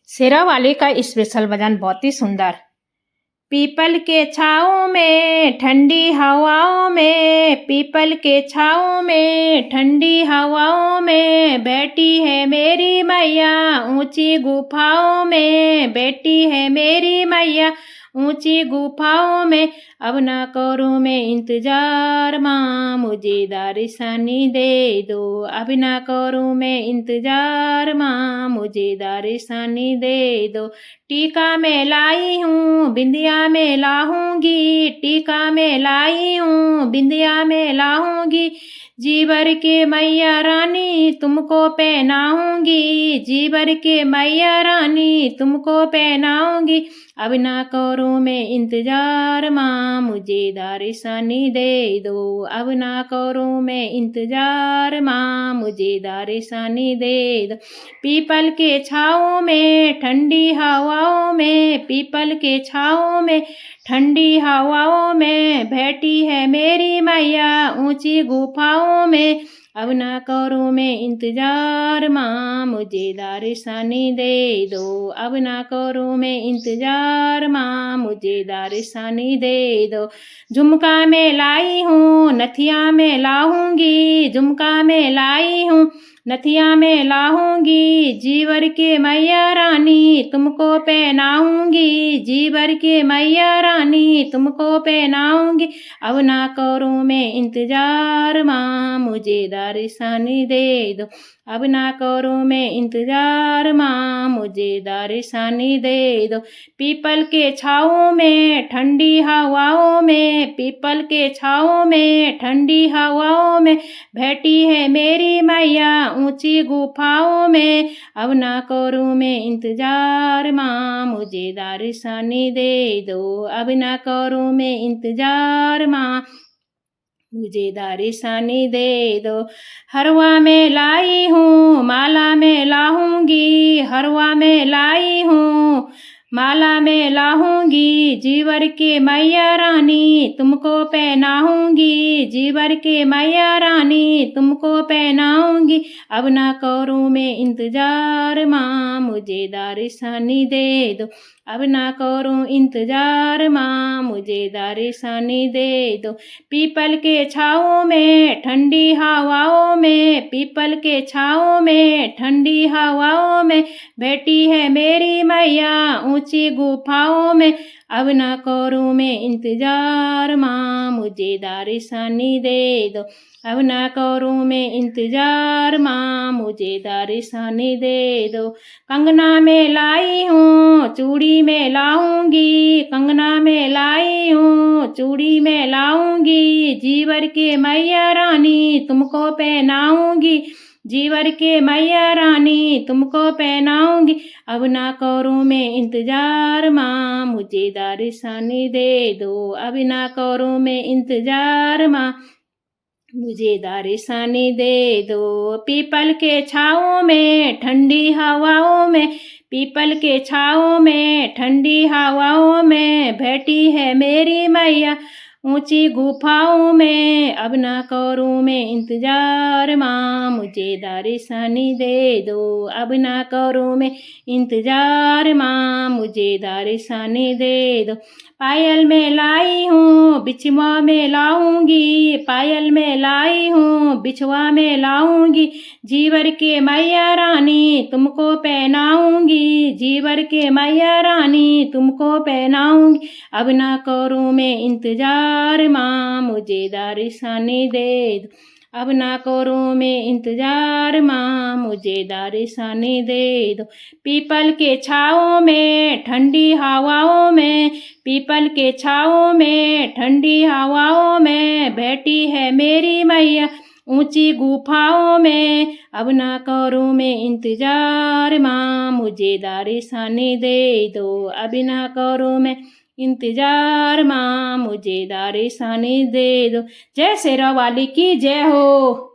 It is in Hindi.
शेरा वाली का स्पेशल भजन बहुत ही सुंदर। पीपल के छाँव में ठंडी हवाओं में, पीपल के छाँव में ठंडी हवाओं में बैठी है मेरी मैया ऊंची गुफाओं में, बैठी है मेरी मैया ऊंची गुफाओं में। अब ना करूँ मैं इंतजार माँ मुझे दारिसानी दे दो, अब ना करूँ मैं इंतजार माँ मुझे दारिसानी दे दो। टीका में लाई हूँ बिंदिया में लाऊंगी, टीका में लाई हूँ बिंदिया में लाऊंगी। जीवर के मैया रानी तुमको पहनाऊंगी, जीवर के मैया रानी तुमको पहनाऊंगी। अब ना करूँ मैं इंतजार माँ मुझे दारिसानी दे दो, अब ना करूँ मैं इंतजार माँ मुझे दारिसानी दे दो। पीपल के छाँव में ठंडी हवाओं में, पीपल के छाँव में ठंडी हवाओं में बैठी है मेरी मैया ऊंची गुफाओं में। अब ना करूँ मैं इंतजार माँ मुझे दारिसानी दे दो, अब ना करूँ मैं इंतजार माँ मुझे दारिसानी दे दो। झुमका में लाई हूँ नथिया में लाऊंगी, झुमका में लाई हूँ नथिया में लाऊंगी। जीवर के मैया रानी तुमको पहनाऊंगी, जीवर के मैया रानी तुमको पहनाऊंगी। अब ना करूँ मैं इंतजार माँ मुझे दारिसानी दे दो, अब ना करूँ मैं इंतजार माँ मुझे दारिसानी दे दो। पीपल के छाँव में ठंडी हवाओं में, पीपल के छाँव में ठंडी हवाओं में बैठी है मेरी मैया ऊंची गुफाओं में। अब ना करूँ मैं इंतजार माँ मुझे दारिसानी दे दो, अब ना करूँ मैं इंतजार माँ मुझे दारिसानी दे दो। हरवा में लाई हूँ माला में लाऊंगी, हरवा में लाई हूँ माला में लाऊंगी। जीवर के मैया रानी तुमको पहनाऊंगी, जीवर के मैया रानी तुमको पहनाऊंगी। अब ना करूँ मैं इंतजार माँ मुझे दारिसानी दे दो, अब ना करूँ इंतजार माँ मुझे दारिसानी दे दो। पीपल के छाँव में ठंडी हवाओं में, पीपल के छाँव में ठंडी हवाओं में बैठी है मेरी मैया ऊंची गुफाओं में। अब ना करूँ मैं इंतजार माँ मुझे दारिसानी दे दो, अब ना करूँ मैं इंतजार माँ मुझे दारिसानी दे दो। कंगना में लाई हूँ चूड़ी में लाऊंगी, कंगना में लाई हूँ चूड़ी में लाऊंगी। जीवर के मैया रानी तुमको पहनाऊंगी, जीवर के मैया रानी तुमको पहनाऊंगी। अब ना करूँ मैं इंतजार माँ मुझे दारिसानी दे दो, अब ना करूँ मैं इंतजार माँ मुझे दारिसानी दे दो। पीपल के छाँव में ठंडी हवाओं में, पीपल के छाँव में ठंडी हवाओं में बैठी है मेरी मैया ऊंची गुफाओं में। अब ना करूँ मैं इंतजार माँ मुझे दारिसानी दे दो, अब ना करूँ मैं इंतजार माँ मुझे दारिसानी दे दो। पायल में लाई हूँ बिछुआ में लाऊंगी, पायल में लाई हूँ बिछुआ में लाऊंगी। जीवर के मैया रानी तुमको पहनाऊंगी, जीवर के मैया रानी तुमको पहनाऊंगी। अब ना करूँ मैं इंतजार माँ मुझे दारिसानी दे दो, अब ना करूँ मैं इंतजार माँ मुझे दारिसानी दे दो। पीपल के छाँव में ठंडी हवाओं में, पीपल के छाँव में ठंडी हवाओं में बैठी है मेरी मैया ऊंची गुफाओं में। अब ना करूँ मैं इंतजार माँ मुझे दारिसानी दे दो, अब ना करूँ मैं इंतजार माँ मुझे दारिसानी दे दो। जय शेरा वाली की जय हो।